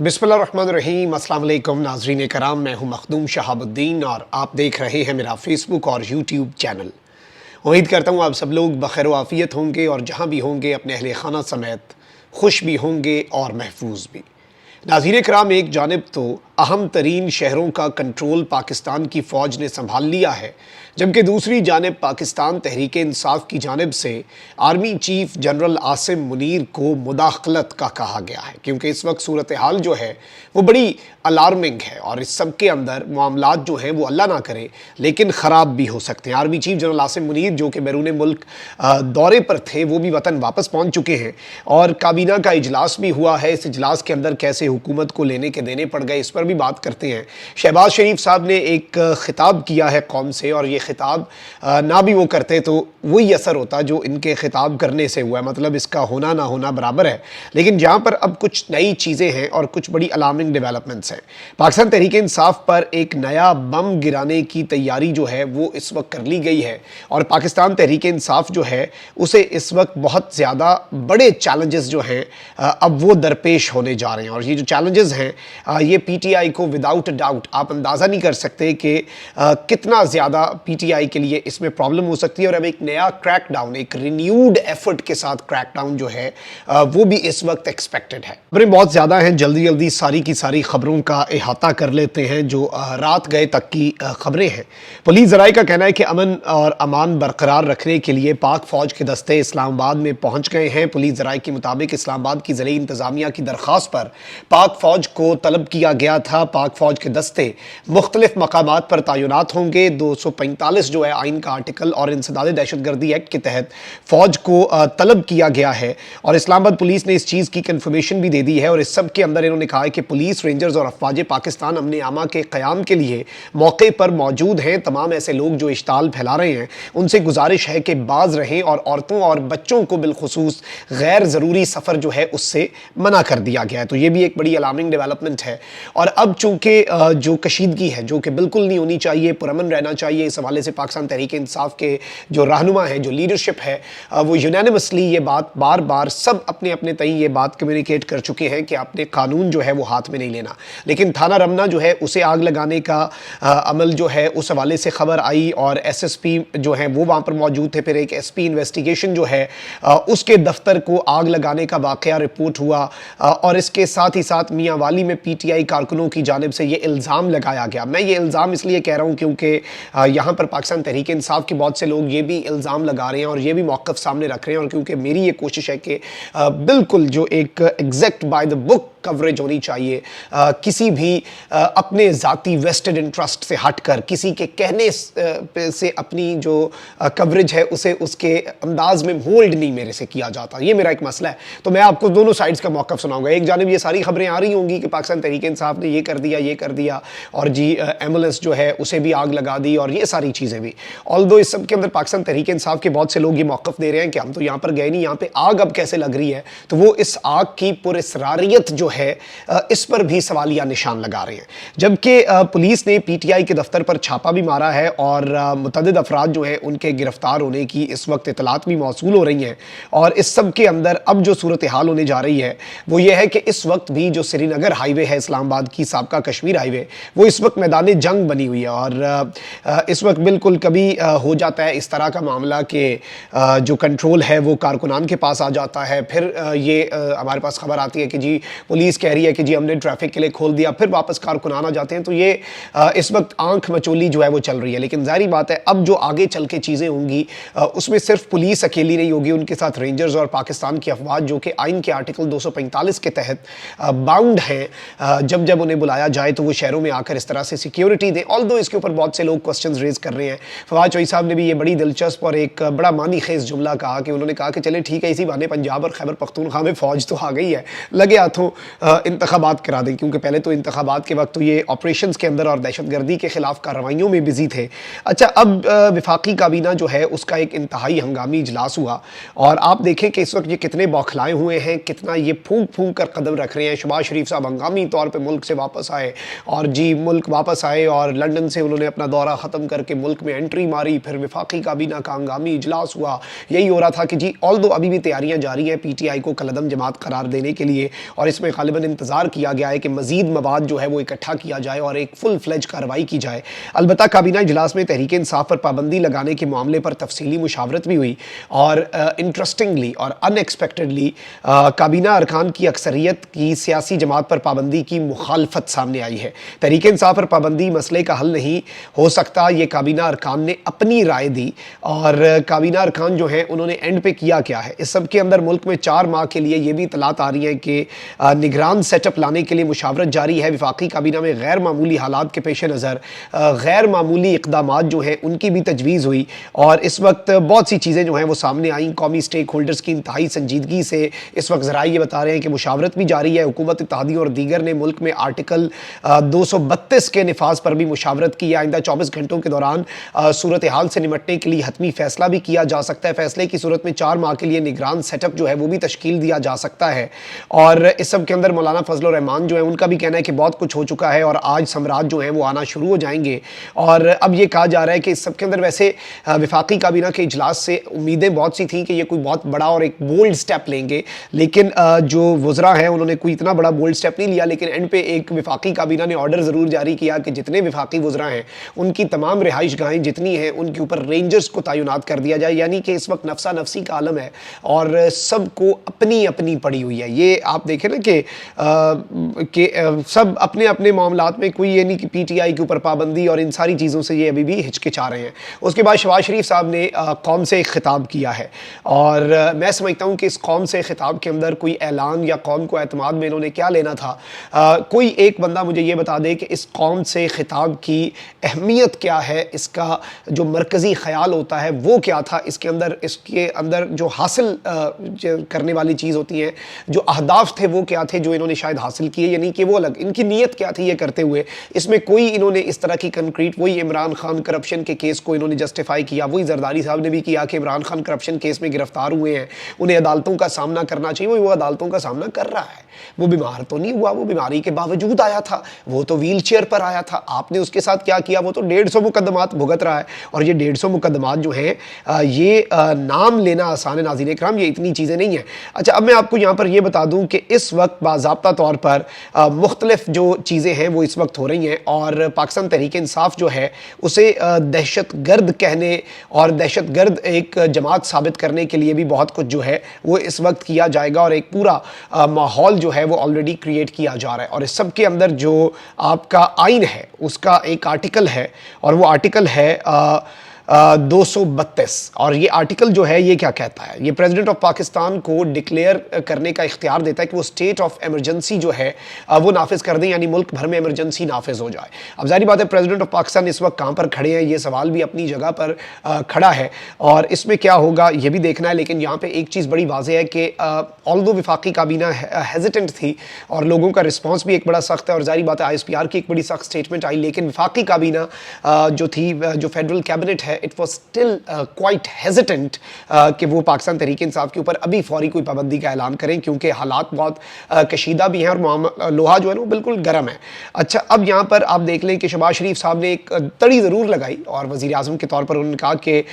बिस्मिल्लाहिर्रहमानिर्रहीम। अस्सलाम वालेकुम नाज़रीन कराम, मैं हूं मखदूम शहाबुद्दीन और आप देख रहे हैं मेरा फेसबुक और यूट्यूब चैनल। उम्मीद करता हूं आप सब लोग बखैर व आफ़ियत होंगे और जहां भी होंगे अपने अहले खाना समेत खुश भी होंगे और महफूज भी। नाज़रीन कराम, एक जानिब तो अहम तरीन शहरों का कंट्रोल पाकिस्तान की फ़ौज ने संभाल लिया है, जबकि दूसरी जानिब पाकिस्तान तहरीक इंसाफ की जानिब से army chief general Asim Munir को मुदाखलत का कहा गया है, क्योंकि इस वक्त सूरत हाल जो है वो बड़ी अलार्मिंग है और इस सब के अंदर मामलात जो हैं वो अल्लाह ना करे लेकिन ख़राब भी हो सकते हैं। Army chief general Asim Munir जो कि बैरून मुल्क दौरे पर थे वो भी वतन वापस पहुँच चुके हैं और काबीना का इजलास भी हुआ है। इस इजलास के अंदर कैसे हुकूमत को लेने के देने पड़ गए, इस पर भी बात करते हैं। शहबाज शरीफ साहब ने एक खिताब किया है कौम से और ये खिताब ना भी वो करते तो वही असर होता जो इनके खिताब करने से हुआ है, मतलब इसका होना ना होना बराबर है। लेकिन जहाँ पर अब कुछ नई चीज़ें हैं और कुछ बड़ी अलार्मिंग डेवलपमेंट्स हैं। पाकिस्तान तहरीक इंसाफ पर एक नया बम गिराने की तैयारी जो है वो इस वक्त कर ली गई है और पाकिस्तान तहरीक इंसाफ जो है उसे इस वक्त बहुत ज़्यादा बड़े चैलेंजेस जो हैं अब वो दरपेश होने जा रहे हैं। और ये जो चैलेंजेस हैं ये पीटीआई को विदाउट डाउट आप अंदाज़ा नहीं कर सकते कि कितना ज़्यादा पीटीआई के लिए इसमें प्रॉब्लम हो सकती है। और अब एक नया क्रैकडाउन, एक रिन्यूड एफर्ट के साथ क्रैकडाउन जो है वो भी इस वक्त एक्सपेक्टेड है। खबरें बहुत ज़्यादा हैं, जल्दी जल्दी सारी की सारी खबरों का अहाता कर लेते हैं जो रात गए तक की खबरें हैं। पुलिस ज़राए का कहना है कि अमन और अमान बरकरार रखने के लिए पाक फ़ौज के दस्ते इस्लामाबाद में पहुँच गए हैं। पुलिस ज़राए के मुताबिक इस्लामाबाद की ज़िले इंतज़ामिया की दरख्वास्त पर पाक फ़ौज को तलब किया गया था। पाक फ़ौज के दस्ते मुख्तलिफ मकामात पर तैनात होंगे। 245 जो है आइन का आर्टिकल और इंसदाद दहशतगर्दी एक्ट के तहत फ़ौज को तलब किया गया है और इस्लामाबाद पुलिस ने इस चीज़ की कन्फर्मेशन भी दे दी है। और इस सब के अंदर इन्होंने कहा है कि पुलिस, रेंजर्स और अफवाज पाकिस्तान अमन आमा के क़याम के लिए मौके पर मौजूद हैं। तमाम ऐसे लोग जो इश्ताल फैला रहे हैं उनसे गुजारिश है कि बाज रहें और औरतों और बच्चों को बिलखुसूस गैर ज़रूरी सफ़र जो है उससे मना कर दिया गया है। तो ये भी एक बड़ी अलार्मिंग डेवलपमेंट है। और अब चूँकि जो कशीदगी है जो कि बिल्कुल नहीं होनी चाहिए, पुरअमन रहना चाहिए, इस हवाले से पाकिस्तान तहरीक इंसाफ के जो रहनुमा है, जो लीडरशिप है, वो यूनानिमसली ये बात बार बार सब अपने अपने तय ये बात कम्युनिकेट कर चुके हैं कि आपने कानून जो है वो हाथ में नहीं लेना। लेकिन थाना रमना जो है उसे आग लगाने का अमल जो है उस हवाले से खबर आई और एसएसपी जो है वो वहाँ पर मौजूद थे। फिर एक एसपी इन्वेस्टिगेशन जो है उसके दफ्तर को आग लगाने का वाक़या रिपोर्ट हुआ और इसके साथ ही साथ मियाँ वाली में पीटीआई कारकुनों की जानिब से ये इल्ज़ाम लगाया गया। मैं ये इल्ज़ाम इसलिए कह रहा हूँ क्योंकि यहाँ पर पाकिस्तान तहरीक इंसाफ के बहुत से लोग ये भी इल्ज़ाम लगा रहे हैं और ये भी मौक़िफ़ सामने रख रहे हैं। और क्योंकि मेरी ये कोशिश है कि बिल्कुल जो एक exact by the book coverage होनी चाहिए, किसी भी अपने ज़ाती वेस्टेड इंटरेस्ट से हटकर किसी के कहने से अपनी जो कवरेज है उसे उसके अंदाज में मोल्ड नहीं मेरे से किया जाता। ये मेरा एक मसला है। तो मैं आपको दोनों साइड्स का मौक़िफ़ सुनाऊंगा। एक जानिब ये सारी खबरें आ रही होंगी कि पाकिस्तान तहरीक इंसाफ ने ये कर दिया और जी एम्बुलेंस जो है उसे भी आग लगा दी और ये सारी चीज़ें भी। ऑल्दो इस सब के अंदर पाकिस्तान तहरीक इंसाफ के बहुत से लोग ये मौक़िफ़ दे रहे हैं कि हम तो यहाँ पर गए नहीं, यहाँ पर आग अब कैसे लग रही है। तो वो इस आग की पुरअसरारियत जो है इस पर भी सवालिया निशान लगा रहे हैं। जबकि पुलिस ने पीटीआई के दफ्तर पर छापा भी मारा है और मुतअद्दिद अफराद जो हैं उनके गिरफ्तार होने की इस वक्त इतलात भी मौसूल हो रही हैं। और इस सब के अंदर अब जो सूरत हाल होने जा रही है वो ये है कि इस वक्त भी जो श्रीनगर हाईवे है, इस्लामाबाद की साबका कश्मीर हाईवे, वो इस वक्त मैदान जंग बनी हुई है। और इस वक्त बिल्कुल कभी हो जाता है इस तरह का मामला कि जो कंट्रोल है वो कारकुनान के पास आ जाता है। फिर ये हमारे पास खबर आती है कि जी पुलिस कह रही है कि जी हमने ट्रैफिक के लिए खोल दिया, फिर वापस कारकुनान आ जाते हैं। तो ये इस वक्त आंख मचोली जो है वो चल रही है। लेकिन जाहिर बात है अब जो आगे चल के चीज़ें होंगी उसमें सिर्फ पुलिस अकेली नहीं होगी, उनके साथ रेंजर्स और पाकिस्तान की अफवाज जो कि आइन के आर्टिकल 245 के तहत बाउंड हैं, जब जब उन्हें बुलाया जाए तो वो शहरों में आकर इस तरह से सिक्योरिटी दें। ऑल्दो इसके ऊपर बहुत से लोग क्वेश्चन रेज कर रहे हैं। फवाद चौधरी साहब ने भी ये बड़ी दिलचस्प और एक बड़ा मानी खेज जुमला कहा कि उन्होंने कहा कि चले ठीक है, इसी बहाने पंजाब और खैबर पख्तूनख्वा में फ़ौज तो आ गई है, लगे हाथों इंतखाबात करा दें। क्योंकि पहले तो इंतखाबात के वक्त तो ये ऑपरेशंस के अंदर और दहशतगर्दी के खिलाफ कार्रवाइयों में बिजी थे। अच्छा, अब विफाकी काबीना जो है उसका एक इंतहाई हंगामी इजलास हुआ और आप देखें कि इस वक्त ये कितने बौखलाए हुए हैं, कितना ये फूंक फूंक कर कदम रख रहे हैं। शहबाज शरीफ साहब हंगामी तौर पर मुल्क से वापस आए और जी मुल्क वापस आए और लंदन से उन्होंने अपना दौरा ख़त्म करके मुल्क में एंट्री मारी। फिर विफाकी काबीना का हंगामी इजलास हुआ। यही हो रहा था कि जी ऑल्दो अभी भी तैयारियां जारी हैं पीटीआई को कलदम जमात करार देने के लिए और इसमें गालिबन इंतज़ार किया गया है कि मज़ीद मवाद जो है वो इकट्ठा किया जाए और एक फुल फ्लेज कार्रवाई की जाए। अलबत्ता काबीना इजलास में तहरीक इंसाफ पर पाबंदी लगाने के मामले पर तफसीली मुशावरत भी हुई और इंटरेस्टिंगली और अनएक्सपेक्टेडली काबीना अरकान की अक्सरियत की सियासी जमात पर पाबंदी की मुखालफत सामने आई है। तहरीक इंसाफ पर पाबंदी मसले का हल नहीं हो सकता, ये काबीना अरकान ने अपनी राय दी और काबीना अरकान जो है उन्होंने एंड पे किया क्या है। इस सब के अंदर मुल्क में 4 माह के लिए ये भी इतलात आ रही है कि निगरान सेटअप लाने के लिए मुशावरत जारी है। वफाकी काबीना में गैर मामूली हालात के पेश नज़र गैर मामूली इक़दामात जो हैं उनकी भी तजवीज़ हुई और इस वक्त बहुत सी चीज़ें जो हैं वो सामने आई। कौमी स्टेक होल्डर्स की इंतहाई संजीदगी से इस वक्त ज़राए ये बता रहे हैं कि मुशावरत भी जारी है। हुकूमत इत्तेहादी और दीगर ने मुल्क में आर्टिकल 232 के निफाज पर भी मुशावरत की। आइंदा 24 घंटों के दौरान सूरत हाल से निमटने के लिए हतमी फैसला भी किया जा सकता है। फैसले की सूरत में 4 माह के लिए निगरान सेटअप जो है वो भी तश्कील दिया जा सकता है। और इस सब के अंदर मौलाना फजल रहमान जो है उनका भी कहना है कि बहुत कुछ हो चुका है और आज सम्राट जो है वो आना शुरू हो जाएंगे। और अब ये कहा जा रहा है कि इस सब के अंदर वैसे वफाकी काबीना के इजलास से उम्मीदें बहुत सी थी कि ये कोई बहुत बड़ा और एक बोल्ड स्टेप लेंगे, लेकिन जो वज़रा हैं उन्होंने कोई इतना बड़ा बोल्ड स्टेप नहीं लिया। लेकिन एंड पे एक वफाकी काबीना ने ऑर्डर ज़रूर जारी किया कि जितने वफाकी वज़रा हैं उनकी तमाम रिहाइश गाहें जितनी हैं उनके ऊपर रेंजर्स को तैनात कर दिया जाए। यानी कि इस वक्त नफसा नफसी का आलम है और सबको अपनी अपनी पड़ी हुई है। ये आप देखें ना कि सब अपने अपने मामलात में, कोई ये नहीं कि PTI के ऊपर पाबंदी और इन सारी चीज़ों से ये अभी भी हिचकिचा रहे हैं। उसके बाद शहबाज शरीफ साहब ने कौम से एक खिताब किया है और मैं समझता हूँ कि इस कौम से खिताब के अंदर कोई ऐलान या कौम को एतमाद में इन्होंने क्या लेना था। कोई एक बंदा मुझे ये बता दे कि इस कौम से खिताब की अहमियत क्या है, इसका जो मरकज़ी ख्याल होता है वो क्या था, इसके अंदर जो हासिल करने वाली चीज़ होती है, जो अहदाफ थे वो क्या थे जो इन्होंने शायद हासिल किए, यानी कि वो अलग इनकी नीयत क्या थी ये करते हुए। इसमें कोई इन्होंने इस तरह की कंक्रीट, वही इमरान खान करप्शन के केस को इन्होंने जस्टिफाई किया, वही जरदारी साहब ने भी किया कि इमरान खान करप्शन केस में गिरफ्तार हुए हैं, उन्हें अदालतों का सामना करना चाहिए। वो अदालतों का सामना कर रहा है, वो बीमार तो नहीं हुआ, वो बीमारी के बावजूद आया था, वो तो व्हील चेयर पर आया था। आपने उसके साथ क्या किया, वो तो 150 मुकदमात भुगत रहा है और ये 150 मुकदमात जो हैं ये नाम लेना आसान है नाज़रीन इकराम, ये इतनी चीज़ें नहीं हैं। अच्छा, अब मैं आपको यहाँ पर ये बता दूँ कि इस वक्त बाज़ाब्ता तौर पर मुख्तलिफ जो चीज़ें हैं वो इस वक्त हो रही हैं और पाकिस्तान तहरीक इंसाफ जो है उसे दहशत गर्द कहने और दहशत गर्द एक जमात साबित करने के लिए भी बहुत कुछ जो है वो इस वक्त किया जाएगा और एक पूरा माहौल जो है वो ऑलरेडी क्रिएट किया जा रहा है। और इस सब के अंदर जो आपका आइन है उसका एक आर्टिकल है और वो आर्टिकल है 232 और ये आर्टिकल जो है ये क्या कहता है, ये प्रेसिडेंट ऑफ पाकिस्तान को डिक्लेयर करने का इख्तियार देता है कि वो स्टेट ऑफ इमरजेंसी जो है वो नाफिज कर दें, यानी मुल्क भर में इमरजेंसी नाफिज हो जाए। अब जाहिर बात है प्रेसिडेंट ऑफ पाकिस्तान इस वक्त कहाँ पर खड़े हैं, ये सवाल भी अपनी जगह पर खड़ा है और इसमें क्या होगा ये भी देखना है। लेकिन यहाँ पर एक चीज़ बड़ी वाज़ेह है कि ऑल्दो वफाकी काबीना हेजिटेंट थी और लोगों का रिस्पॉन्स भी एक बड़ा सख्त है और जाहिर बात है ISPR की एक बड़ी सख्त स्टेटमेंट आई, लेकिन वफाकी काबीना जो थी, जो फेडरल कैबिनेट है, it was still quite hesitant कि वो पाकिस्तान तहरीक इंसाफ के ऊपर अभी फौरी कोई पाबंदी का ऐलान करें, क्योंकि हालात बहुत कशीदा भी हैं और लोहा जो है वो बिल्कुल गर्म है। अच्छा, अब यहाँ पर आप देख लें कि शहबाज शरीफ साहब ने एक तड़ी ज़रूर लगाई और वज़ीर आज़म के तौर पर उन्होंने कहा कि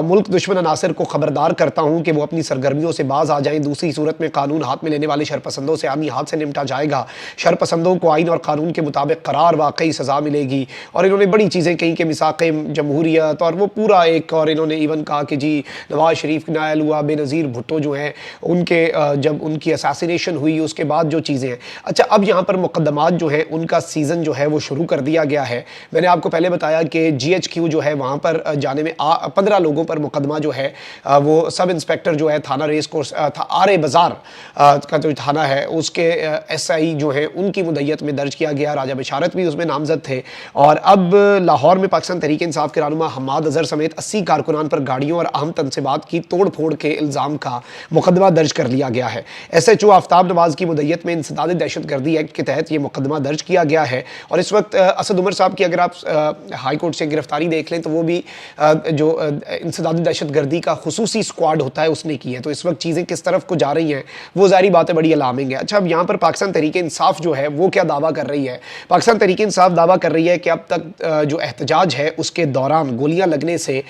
मुल्क दुश्मन अनासर को ख़बरदार करता हूँ कि वो अपनी सरगर्मियों से बाज आ जाएँ, दूसरी सूरत में कानून हाथ में लेने वाले शरपसंदों से आमी हाथ से निपटा जाएगा, शरपसंदों को आइन और कानून के मुताबिक करार वाकई सज़ा मिलेगी। और इन्होंने बड़ी चीज़ें कहीं कि मिसाक़े जमहूरियत और वो पूरा एक, और इन्होंने इवन कहा कि जी नवाज शरीफ नायल हुआ, बेनज़ीर भुट्टो जो हैं उनके जब उनकी असैसिनेशन हुई उसके बाद जो चीज़ें हैं। अच्छा, अब यहाँ पर मुकदमात जो है उनका सीज़न जो है वो शुरू कर दिया गया है। मैंने आपको पहले बताया कि GHQ जो है वहाँ पर जाने में 15 लोगों पर मुकदमा जो है वो सब इंस्पेक्टर जो है थाना रेस कोर्स आर बाज़ार का जो थाना है उसके SI जो है उनकी मुद्दत में दर्ज किया गया। राजा बशारत भी उसमें नामजद थे और अब लाहौर में पाकिस्तान तहरीक इंसाफ के रहनुमा हम्माद अज़हर समेत 80 कारकुनान पर गाड़ियों और अहम तनसीबात की तोड़ फोड़ के इल्ज़ाम का मुकदमा दर्ज कर लिया गया है। SHO आफ्ताब नवाज की मुद्दत में इंसदाद दहशत गर्दी एक्ट के तहत ये मुकदमा दर्ज किया गया है। और इस वक्त असद उमर साहब की अगर आप हाई कोर्ट से गिरफ्तारी देख लें तो वो भी जो इंसदाद दहशत गर्दी का खुसूसी स्क्वाड होता है उसने की है। तो इस वक्त चीज़ें किस तरफ को जा रही हैं वो जारी बात है, बड़ी अलार्मिंग है। अच्छा, अब यहाँ पर पाकिस्तान तहरीक इंसाफ जो है वो क्या दावा कर रही है, पाकिस्तान तहरीक इंसाफ दावा कर रही है कि अब तक जो एहतजाज है उसके दौरान गोलियां लगने देखने से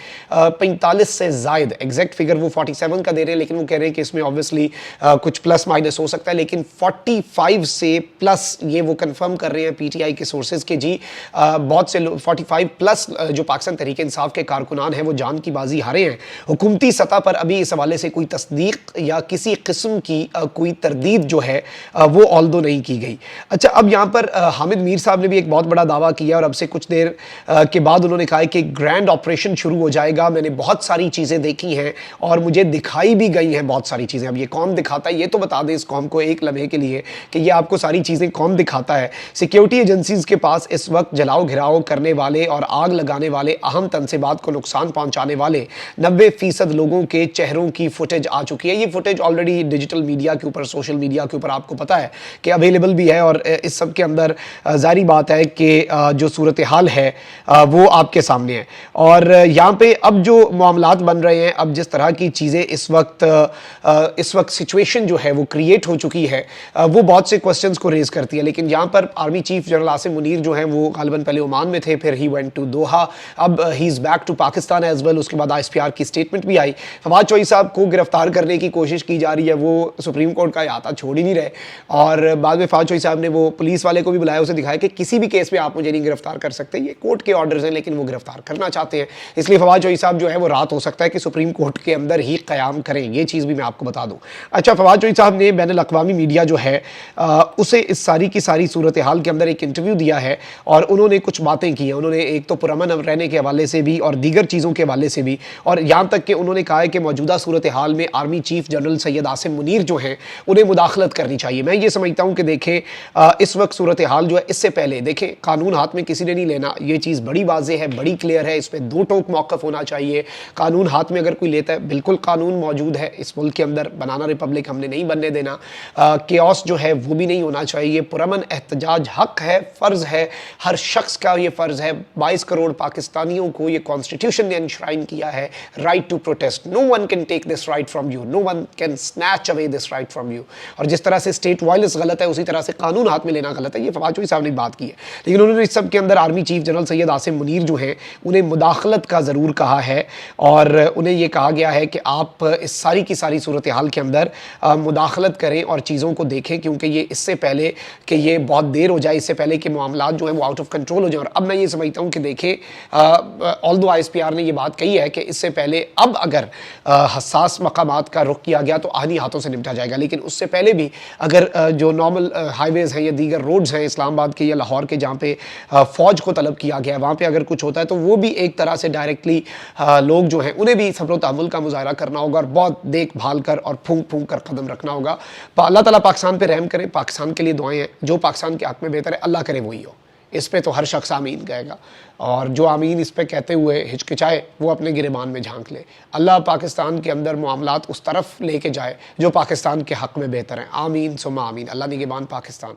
45 से ज़ायद, एग्जैक्ट फिगर वो 47 का दे रहे हैं, लेकिन वो कह रहे हैं कि इसमें ऑब्वियसली कुछ प्लस माइनस हो सकता है, लेकिन 45 से प्लस ये वो कंफर्म कर रहे हैं पीटीआई के सोर्सेज के जी बहुत से 45 प्लस जो पाकिस्तान तहरीक इंसाफ के कारकुनान हैं वो जान की बाजी हारे हैं। हुकूमती सतह पर अभी इस हवाले से कोई तस्दीक या किसी किस्म की कोई तरदीद जो है वो ऑल्दो नहीं की गई। अच्छा, अब यहाँ पर हामिद मीर साहब ने भी एक बहुत बड़ा दावा किया और अब से कुछ देर के बाद उन्होंने कहा है कि ग्रैंड ऑपरेशन शुरू हो जाएगा। मैंने बहुत सारी चीज़ें देखी हैं और मुझे दिखाई भी गई हैं बहुत सारी चीज़ें। अब ये कौन दिखाता है ये तो बता दें इस कौम को एक लम्हे के लिए कि ये आपको सारी चीज़ें कौन दिखाता है। सिक्योरिटी एजेंसीज के पास इस वक्त जलाओ घिराव करने वाले और आग लगाने वाले, अहम तनसीबात को नुकसान पहुंचाने वाले 90% लोगों के चेहरों की फुटेज आ चुकी है। ये फुटेज ऑलरेडी डिजिटल मीडिया के ऊपर, सोशल मीडिया के ऊपर आपको पता है कि अवेलेबल भी है और इस सब के अंदर जारी बात है कि जो सूरत हाल है वो आपके सामने है। और यहाँ पे अब जो मामलात बन रहे हैं, अब जिस तरह की चीज़ें इस वक्त सिचुएशन जो है वो क्रिएट हो चुकी है, वो बहुत से क्वेश्चंस को रेज करती है। लेकिन यहाँ पर army chief general Asim Munir जो हैं वो गालिबन पहले ओमान में थे, फिर ही वेंट टू दोहा, अब he is back to Pakistan as well. उसके बाद ISPR की स्टेटमेंट भी आई। फवाद चौधरी साहब को गिरफ्तार करने की कोशिश की जा रही है, वो सुप्रीम कोर्ट का आता छोड़ ही नहीं रहे। और बाद में फवाद चौधरी साहब ने वो पुलिस वाले को भी बुलाया, उसे दिखाया कि किसी भी केस में आप मुझे नहीं गिरफ्तार कर सकते, ये कोर्ट के ऑर्डर्स हैं, लेकिन वो गिरफ्तार करना चाहते हैं। इसलिए फवाद चौधरी साहब जो है वो रात हो सकता है कि सुप्रीम कोर्ट के अंदर ही क़याम करें, ये चीज़ भी मैं आपको बता दूँ। अच्छा, फवाद चौधरी साहब ने बैनुल अक़वामी मीडिया जो है उसे इस सारी की सारी सूरत हाल के अंदर एक इंटरव्यू दिया है और उन्होंने कुछ बातें की हैं। उन्होंने एक तो पुरअमन रहने के हवाले से भी और दीगर चीज़ों के हवाले से भी, और यहाँ तक कि उन्होंने कहा है कि मौजूदा सूरत हाल में army chief general Syed Asim Munir जो हैं उन्हें मुदाखलत करनी चाहिए। मैं ये समझता हूँ कि देखें इस वक्त सूरत हाल जो है, इससे पहले देखें कानून हाथ में किसी ने नहीं लेना, ये चीज़ बड़ी वाज़ेह है, बड़ी क्लियर है, इस पर दो टोक मौक़िफ़ होना चाहिए। कानून हाथ में अगर कोई लेता है, बिल्कुल कानून मौजूद है इस मुल्क के अंदर, बनाना रिपब्लिक हमने नहीं बनने देना, केओस जो है वो भी नहीं होना चाहिए। पुरअमन एहतजाज हक है, फ़र्ज़ है, हर शख्स का ये फ़र्ज़ है। 22 करोड़ पाकिस्तानियों को ये कॉन्स्टिट्यूशन ने एनश्राइन किया है, right to protest. No one can take this right from you, no one can snatch away this right from you. और जिस तरह से स्टेट वायलेंस गलत है, उसी तरह से कानून हाथ में लेना गलत है। ये फवाद चौधरी साहब ने बात की है, लेकिन उन्होंने इस सब के अंदर army chief general Syed Asim Munir जो हैं उन्हें मुदाखलत का ज़रूर कहा है और उन्हें यह कहा गया है कि आप इस सारी की सारी सूरत हाल के अंदर मुदाखलत करें और चीज़ों को देखें, क्योंकि ये इससे पहले कि ये बहुत देर हो जाए, इससे पहले कि मामलात जो है वो आउट ऑफ कंट्रोल हो जाए। और अब मैं ये समझता हूँ कि देखें ऑल्दो ISPR ने ये बात कही है कि इससे पहले अब अगर हसास मकामात का रुख किया गया तो आनी हाथों से निपटा जाएगा, लेकिन उससे पहले भी अगर जो नॉर्मल हाईवेज़ हैं या दीगर रोड्स हैं इस्लामाबाद के या लाहौर के जहाँ पे फ़ौज को तलब किया गया है, वहाँ पे अगर कुछ होता है तो वो भी एक तरह से डायरेक्टली लोग जो हैं उन्हें भी सब्र तहम्मुल का मुज़ाहरा करना होगा और बहुत देखभाल कर और फूंक फूंक कर कदम रखना होगा। अल्लाह ताला पाकिस्तान पे रहम करे, पाकिस्तान के लिए दुआएं हैं, जो पाकिस्तान के हक़ में बेहतर है अल्लाह करे वही हो। इस पे तो हर शख्स आमीन कहेगा, और जो आमीन इस पे कहते हुए हिचकिचाए वो अपने गिरेबान में झांक ले। अल्लाह पाकिस्तान के अंदर मामलात उस तरफ लेके जाए जो पाकिस्तान के हक़ में बेहतर हैं। आमीन सुम्मा आमीन। अल्लाह निगहबान पाकिस्तान।